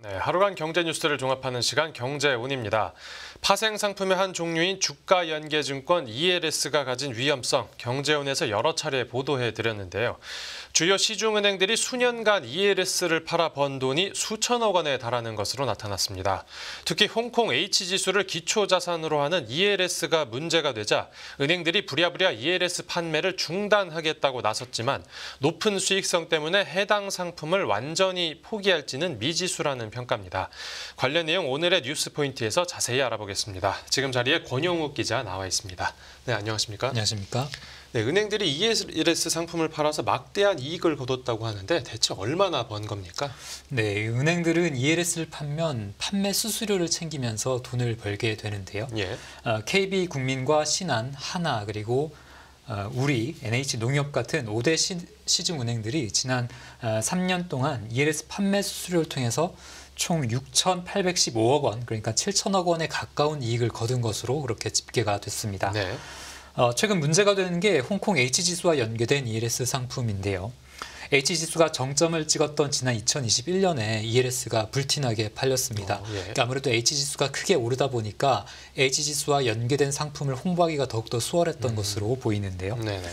네, 하루간 경제 뉴스를 종합하는 시간 경제운입니다. 파생 상품의 한 종류인 주가연계증권 ELS가 가진 위험성, 경제운에서 여러 차례 보도해드렸는데요. 주요 시중은행들이 수년간 ELS를 팔아 번 돈이 수천억 원에 달하는 것으로 나타났습니다. 특히 홍콩 H지수를 기초자산으로 하는 ELS가 문제가 되자 은행들이 부랴부랴 ELS 판매를 중단하겠다고 나섰지만 높은 수익성 때문에 해당 상품을 완전히 포기할지는 미지수라는 평가입니다. 관련 내용 오늘의 뉴스 포인트에서 자세히 알아보겠습니다. 지금 자리에 권영욱 기자 나와 있습니다. 네, 안녕하십니까? 안녕하십니까? 네, 은행들이 ELS 상품을 팔아서 막대한 이익을 거뒀다고 하는데 대체 얼마나 번 겁니까? 네, 은행들은 ELS를 팔면 판매 수수료를 챙기면서 돈을 벌게 되는데요. 예. KB국민과 신한, 하나 그리고 우리, NH농협 같은 5대 시중은행들이 지난 3년 동안 ELS 판매 수수료를 통해서 총 6,815억 원, 그러니까 7천억 원에 가까운 이익을 거둔 것으로 그렇게 집계가 됐습니다. 네. 최근 문제가 되는 게 홍콩 H지수와 연계된 ELS 상품인데요. H지수가 정점을 찍었던 지난 2021년에 ELS가 불티나게 팔렸습니다. 예. 그러니까 아무래도 H지수가 크게 오르다 보니까 H지수와 연계된 상품을 홍보하기가 더욱더 수월했던 것으로 보이는데요. 네네.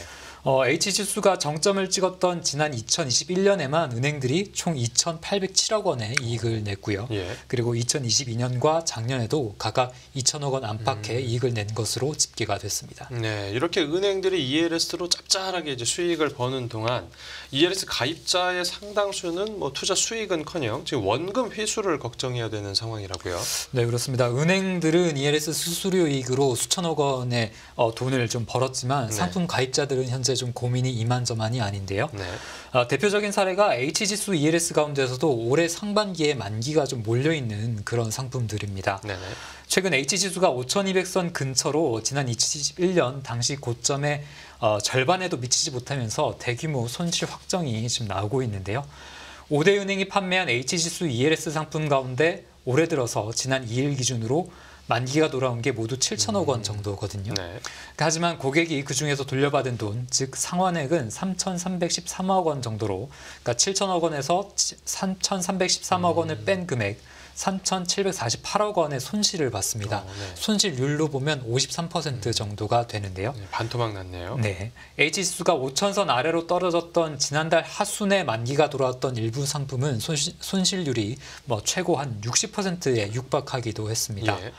H지수가 정점을 찍었던 지난 2021년에만 은행들이 총 2,807억 원의 이익을 냈고요. 예. 그리고 2022년과 작년에도 각각 2천억 원 안팎의 이익을 낸 것으로 집계가 됐습니다. 네, 이렇게 은행들이 ELS로 짭짤하게 이제 수익을 버는 동안 ELS 가입자의 상당수는 뭐 투자 수익은커녕 지금 원금 회수를 걱정해야 되는 상황이라고요. 네, 그렇습니다. 은행들은 ELS 수수료 이익으로 수천억 원의 돈을 좀 벌었지만 네. 상품 가입자들은 현재 좀 고민이 이만저만이 아닌데요. 네. 대표적인 사례가 H지수 ELS 가운데서도 올해 상반기에 만기가 좀 몰려있는 그런 상품들입니다. 네네. 최근 H지수가 5,200선 근처로 지난 2021년 당시 고점의 절반에도 미치지 못하면서 대규모 손실 확정이 지금 나오고 있는데요. 5대 은행이 판매한 H지수 ELS 상품 가운데 올해 들어서 지난 2일 기준으로 만기가 돌아온 게 모두 7천억 원 정도거든요. 네. 하지만 고객이 그중에서 돌려받은 돈, 즉 상환액은 3,313억 원 정도로, 그러니까 7천억 원에서 3,313억 원을 뺀 금액 3,748억 원의 손실을 봤습니다. 네. 손실률로 보면 53% 정도가 되는데요. 네, 반토막 났네요. 네, H지수가 5천선 아래로 떨어졌던 지난달 하순에 만기가 돌아왔던 일부 상품은 손실률이 최고 한 60%에 육박하기도 했습니다. 예.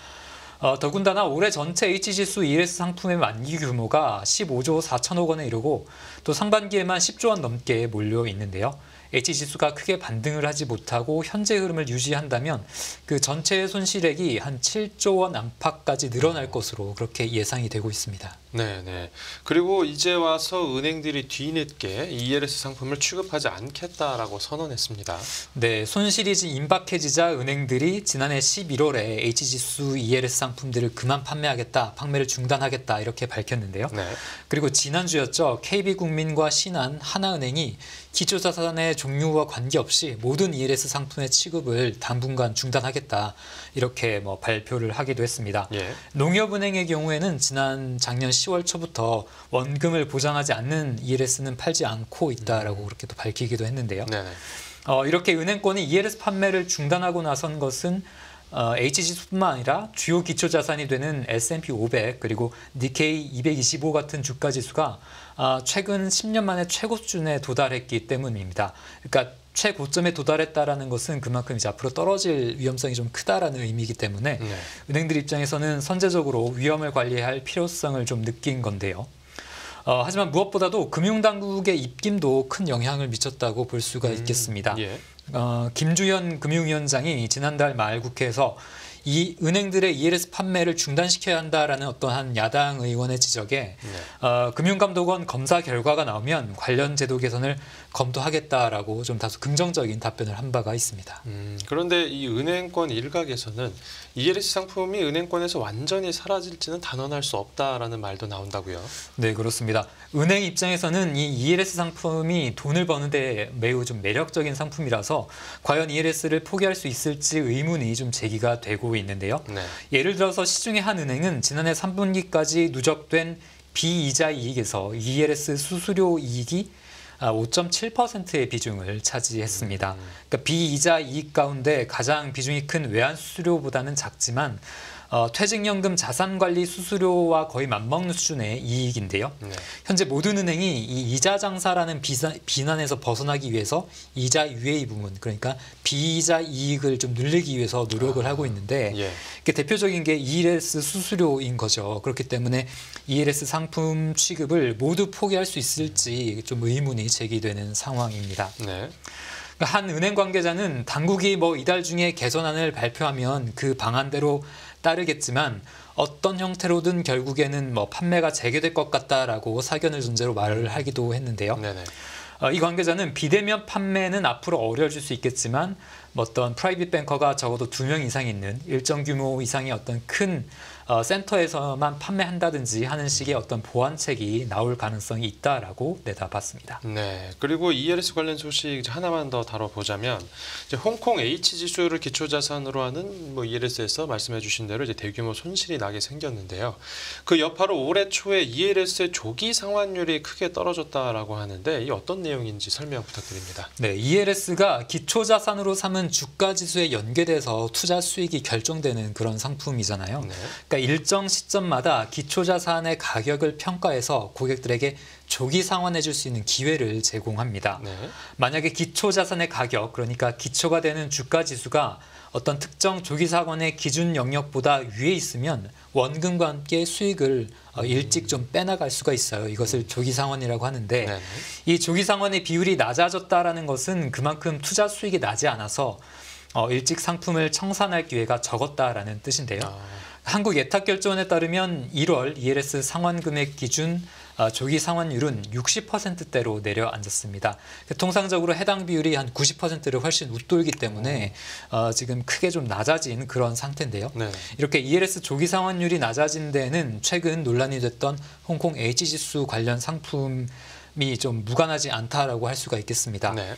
더군다나 올해 전체 H지수 ELS 상품의 만기 규모가 15조 4천억 원에 이르고 또 상반기에만 10조 원 넘게 몰려 있는데요. H지수가 크게 반등을 하지 못하고 현재 흐름을 유지한다면 그 전체의 손실액이 한 7조 원 안팎까지 늘어날 것으로 그렇게 예상이 되고 있습니다. 네네. 그리고 이제 와서 은행들이 뒤늦게 ELS 상품을 취급하지 않겠다라고 선언했습니다. 네, 손실이 임박해지자 은행들이 지난해 11월에 H지수 ELS 상품들을 그만 판매하겠다, 판매를 중단하겠다 이렇게 밝혔는데요. 네. 그리고 지난주였죠. KB국민과 신한, 하나은행이 기초자산의 종류와 관계없이 모든 ELS 상품의 취급을 당분간 중단하겠다 이렇게 발표를 하기도 했습니다. 예. 농협은행의 경우에는 작년 10월 초부터 원금을 보장하지 않는 ELS는 팔지 않고 있다라고 그렇게 또 밝히기도 했는데요. 네네. 이렇게 은행권이 ELS 판매를 중단하고 나선 것은 H지수뿐만 아니라 주요 기초자산이 되는 S&P 500 그리고 니케이 225 같은 주가지수가 최근 10년 만에 최고 수준에 도달했기 때문입니다. 그러니까 최고점에 도달했다라는 것은 그만큼 이제 앞으로 떨어질 위험성이 좀 크다라는 의미이기 때문에 네. 은행들 입장에서는 선제적으로 위험을 관리할 필요성을 좀 느낀 건데요. 하지만 무엇보다도 금융당국의 입김도 큰 영향을 미쳤다고 볼 수가 있겠습니다. 예. 김주현 금융위원장이 지난달 말 국회에서 이 은행들의 ELS 판매를 중단시켜야 한다라는 어떠한 야당 의원의 지적에 금융감독원 검사 결과가 나오면 관련 제도 개선을 검토하겠다라고 좀 다소 긍정적인 답변을 한 바가 있습니다. 그런데 이 은행권 일각에서는 ELS 상품이 은행권에서 완전히 사라질지는 단언할 수 없다라는 말도 나온다고요. 네, 그렇습니다. 은행 입장에서는 이 ELS 상품이 돈을 버는데 매우 좀 매력적인 상품이라서 과연 ELS를 포기할 수 있을지 의문이 좀 제기가 되고 있는데요. 네. 예를 들어서 시중의 한 은행은 지난해 3분기까지 누적된 비이자 이익에서 ELS 수수료 이익이 5.7%의 비중을 차지했습니다. 그러니까 비이자 이익 가운데 가장 비중이 큰 외환 수수료보다는 작지만 퇴직연금 자산관리 수수료와 거의 맞먹는 수준의 이익인데요. 네. 현재 모든 은행이 이 이자 장사라는 비난에서 벗어나기 위해서 이자 유예 부분, 그러니까 비이자 이익을 좀 늘리기 위해서 노력을 하고 있는데 예. 대표적인 게 ELS 수수료인 거죠. 그렇기 때문에 ELS 상품 취급을 모두 포기할 수 있을지 좀 의문이 제기되는 상황입니다. 네. 한 은행 관계자는 당국이 이달 중에 개선안을 발표하면 그 방안대로 따르겠지만 어떤 형태로든 결국에는 판매가 재개될 것 같다라고 사견을 전제로 말을 하기도 했는데요. 네네. 이 관계자는 비대면 판매는 앞으로 어려워질 수 있겠지만 어떤 프라이빗 뱅커가 적어도 2명 이상 있는 일정 규모 이상의 어떤 큰 센터에서만 판매한다든지 하는 식의 어떤 보완책이 나올 가능성이 있다라고 내다봤습니다. 네. 그리고 ELS 관련 소식 하나만 더 다뤄보자면 이제 홍콩 H 지수를 기초자산으로 하는 ELS에서 말씀해주신 대로 이제 대규모 손실이 나게 생겼는데요. 그 여파로 올해 초에 ELS의 조기 상환율이 크게 떨어졌다라고 하는데 이 어떤 내용인지 설명 부탁드립니다. 네, ELS가 기초자산으로 삼은 주가 지수에 연계돼서 투자 수익이 결정되는 그런 상품이잖아요. 네. 그러니까 일정 시점마다 기초자산의 가격을 평가해서 고객들에게 조기 상환해 줄 수 있는 기회를 제공합니다. 네. 만약에 기초자산의 가격, 그러니까 기초가 되는 주가 지수가 어떤 특정 조기 상환의 기준 영역보다 위에 있으면 원금과 함께 수익을 일찍 좀 빼나갈 수가 있어요. 이것을 조기 상환이라고 하는데 네네. 이 조기 상환의 비율이 낮아졌다라는 것은 그만큼 투자 수익이 나지 않아서 일찍 상품을 청산할 기회가 적었다라는 뜻인데요. 한국예탁결제원에 따르면 1월 ELS 상환 금액 기준 조기 상환율은 60%대로 내려앉았습니다. 통상적으로 해당 비율이 한 90%를 훨씬 웃돌기 때문에 지금 크게 좀 낮아진 그런 상태인데요. 네. 이렇게 ELS 조기 상환율이 낮아진 데는 최근 논란이 됐던 홍콩 H지수 관련 상품이 좀 무관하지 않다라고 할 수가 있겠습니다. 네.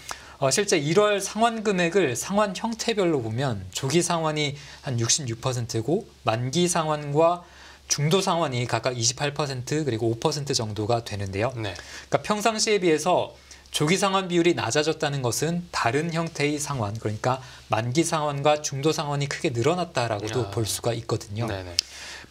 실제 1월 상환 금액을 상환 형태별로 보면 조기 상환이 한 66%고 만기 상환과 중도 상환이 각각 28% 그리고 5% 정도가 되는데요. 네. 그러니까 평상시에 비해서 조기 상환 비율이 낮아졌다는 것은 다른 형태의 상환, 그러니까 만기 상환과 중도 상환이 크게 늘어났다라고도 볼 수가 있거든요. 네네.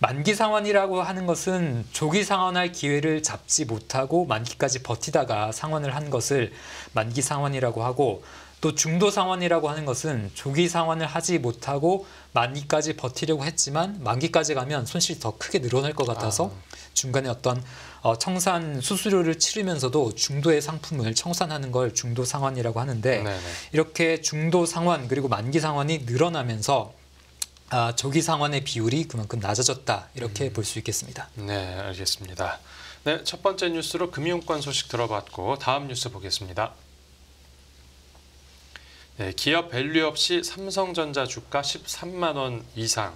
만기 상환이라고 하는 것은 조기 상환할 기회를 잡지 못하고 만기까지 버티다가 상환을 한 것을 만기 상환이라고 하고, 또 중도 상환이라고 하는 것은 조기 상환을 하지 못하고 만기까지 버티려고 했지만 만기까지 가면 손실이 더 크게 늘어날 것 같아서 중간에 어떤 청산 수수료를 치르면서도 중도의 상품을 청산하는 걸 중도 상환이라고 하는데, 네네. 이렇게 중도 상환 그리고 만기 상환이 늘어나면서 조기 상환의 비율이 그만큼 낮아졌다, 이렇게 볼 수 있겠습니다. 네, 알겠습니다. 네, 첫 번째 뉴스로 금융권 소식 들어봤고 다음 뉴스 보겠습니다. 네, 기업 밸류 없이 삼성전자 주가 13만 원 이상.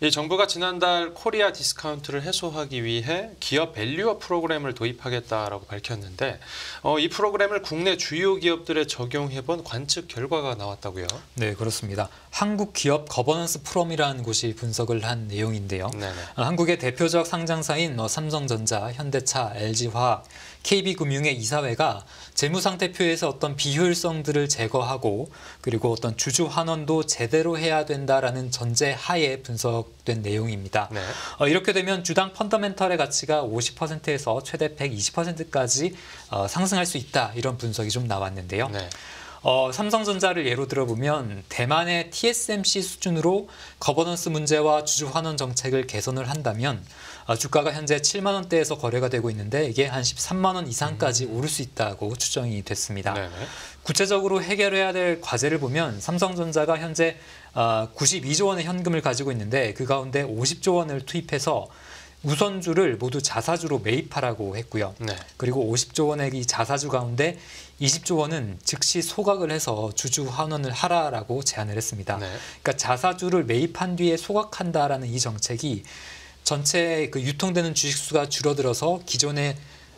이 정부가 지난달 코리아 디스카운트를 해소하기 위해 기업 밸류업 프로그램을 도입하겠다라고 밝혔는데 이 프로그램을 국내 주요 기업들에 적용해본 관측 결과가 나왔다고요? 네, 그렇습니다. 한국기업 거버넌스 포럼이라는 곳이 분석을 한 내용인데요. 네네. 한국의 대표적 상장사인 삼성전자, 현대차, LG화학, KB금융의 이사회가 재무상태표에서 어떤 비효율성들을 제거하고 그리고 어떤 주주 환원도 제대로 해야 된다라는 전제 하에 분석된 내용입니다. 네. 이렇게 되면 주당 펀더멘털의 가치가 50%에서 최대 120%까지 상승할 수 있다, 이런 분석이 좀 나왔는데요. 네. 삼성전자를 예로 들어보면 대만의 TSMC 수준으로 거버넌스 문제와 주주 환원 정책을 개선을 한다면 주가가 현재 7만 원대에서 거래가 되고 있는데 이게 한 13만 원 이상까지 오를 수 있다고 추정이 됐습니다. 네네. 구체적으로 해결해야 될 과제를 보면 삼성전자가 현재 92조 원의 현금을 가지고 있는데 그 가운데 50조 원을 투입해서 우선주를 모두 자사주로 매입하라고 했고요. 네. 그리고 50조 원의 이 자사주 가운데 20조 원은 즉시 소각을 해서 주주 환원을 하라라고 제안을 했습니다. 네. 그러니까 자사주를 매입한 뒤에 소각한다라는 이 정책이 전체 그 유통되는 주식수가 줄어들어서 기존의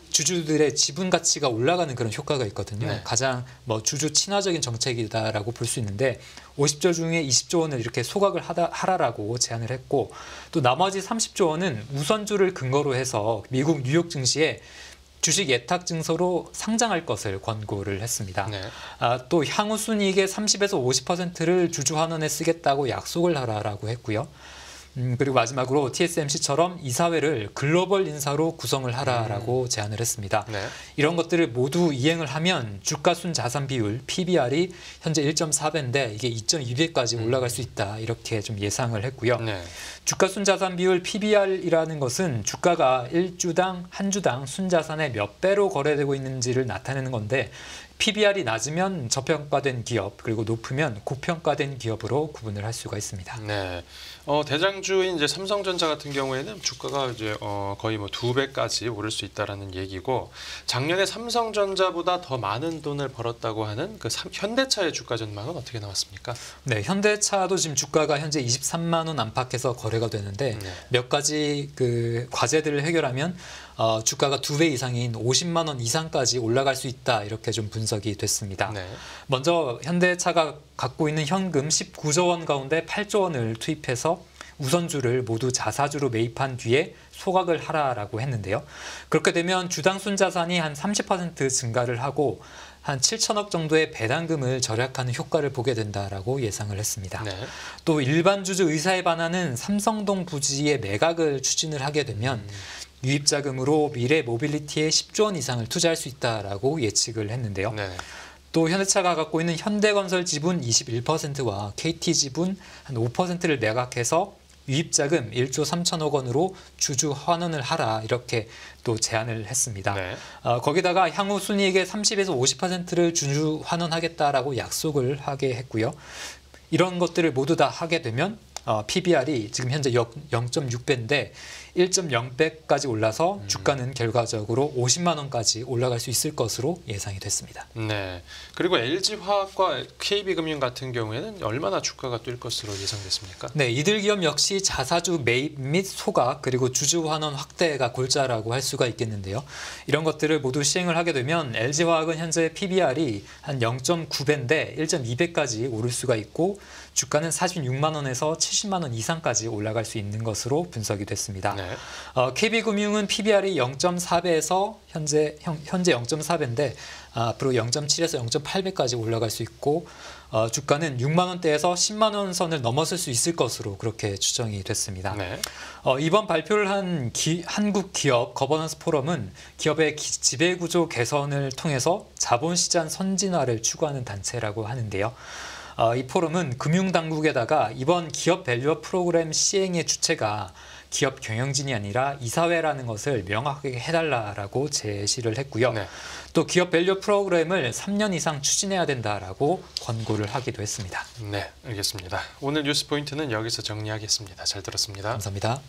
주주들의 지분 가치가 올라가는 그런 효과가 있거든요. 네. 가장 주주 친화적인 정책이다라고 볼 수 있는데 50조 중에 20조 원을 이렇게 소각을 하라라고 제안을 했고, 또 나머지 30조 원은 우선주를 근거로 해서 미국 뉴욕 증시에 주식 예탁 증서로 상장할 것을 권고를 했습니다. 네. 또 향후 순이익의 30에서 50%를 주주 환원에 쓰겠다고 약속을 하라라고 했고요. 그리고 마지막으로 TSMC처럼 이사회를 글로벌 인사로 구성을 하라라고 제안을 했습니다. 네. 이런 것들을 모두 이행을 하면 주가 순 자산 비율 PBR이 현재 1.4배인데 이게 2.2배까지 올라갈 수 있다 이렇게 좀 예상을 했고요. 네. 주가 순 자산 비율 PBR이라는 것은 주가가 한 주당 순 자산의 몇 배로 거래되고 있는지를 나타내는 건데 PBR이 낮으면 저평가된 기업 그리고 높으면 고평가된 기업으로 구분을 할 수가 있습니다. 네. 대장주인 이제 삼성전자 같은 경우에는 주가가 이제 거의 뭐 2배까지 오를 수 있다라는 얘기고 작년에 삼성전자보다 더 많은 돈을 벌었다고 하는 그 현대차의 주가 전망은 어떻게 나왔습니까? 네, 현대차도 지금 주가가 현재 23만 원 안팎에서 거래가 되는데 네. 몇 가지 그 과제들을 해결하면 주가가 2배 이상인 50만 원 이상까지 올라갈 수 있다 이렇게 좀 분석이 됐습니다. 네. 먼저 현대차가 갖고 있는 현금 19조 원 가운데 8조 원을 투입해서 우선주를 모두 자사주로 매입한 뒤에 소각을 하라라고 했는데요. 그렇게 되면 주당 순자산이 한 30% 증가를 하고 한 7천억 정도의 배당금을 절약하는 효과를 보게 된다라고 예상을 했습니다. 네. 또 일반 주주 의사에 반하는 삼성동 부지의 매각을 추진을 하게 되면 유입자금으로 미래 모빌리티에 10조 원 이상을 투자할 수 있다라고 예측을 했는데요. 네. 또 현대차가 갖고 있는 현대건설 지분 21%와 KT 지분 한 5%를 매각해서 유입자금 1조 3천억 원으로 주주 환원을 하라 이렇게 또 제안을 했습니다. 네. 거기다가 향후 순이익의 30에서 50%를 주주 환원하겠다라고 약속을 하게 했고요. 이런 것들을 모두 다 하게 되면 PBR이 지금 현재 0.6배인데 1.0배까지 올라서 주가는 결과적으로 50만 원까지 올라갈 수 있을 것으로 예상이 됐습니다. 네. 그리고 LG화학과 KB금융 같은 경우에는 얼마나 주가가 뛸 것으로 예상됐습니까? 네, 이들 기업 역시 자사주 매입 및 소각 그리고 주주 환원 확대가 골자라고 할 수가 있겠는데요. 이런 것들을 모두 시행을 하게 되면 LG화학은 현재 PBR이 한 0.9배인데 1.2배까지 오를 수가 있고 주가는 46만 원에서 70만 원 이상까지 올라갈 수 있는 것으로 분석이 됐습니다. 네. KB금융은 PBR이 0.4배에서 현재 0.4배인데 앞으로 0.7에서 0.8배까지 올라갈 수 있고 주가는 6만 원대에서 10만 원 선을 넘어설 수 있을 것으로 그렇게 추정이 됐습니다. 네. 이번 발표를 한 한국 기업 거버넌스 포럼은 기업의 지배구조 개선을 통해서 자본시장 선진화를 추구하는 단체라고 하는데요. 이 포럼은 금융당국에다가 이번 기업 밸류업 프로그램 시행의 주체가 기업 경영진이 아니라 이사회라는 것을 명확하게 해달라라고 제시를 했고요. 네. 또 기업 밸류업 프로그램을 3년 이상 추진해야 된다라고 권고를 하기도 했습니다. 네, 알겠습니다. 오늘 뉴스 포인트는 여기서 정리하겠습니다. 잘 들었습니다. 감사합니다.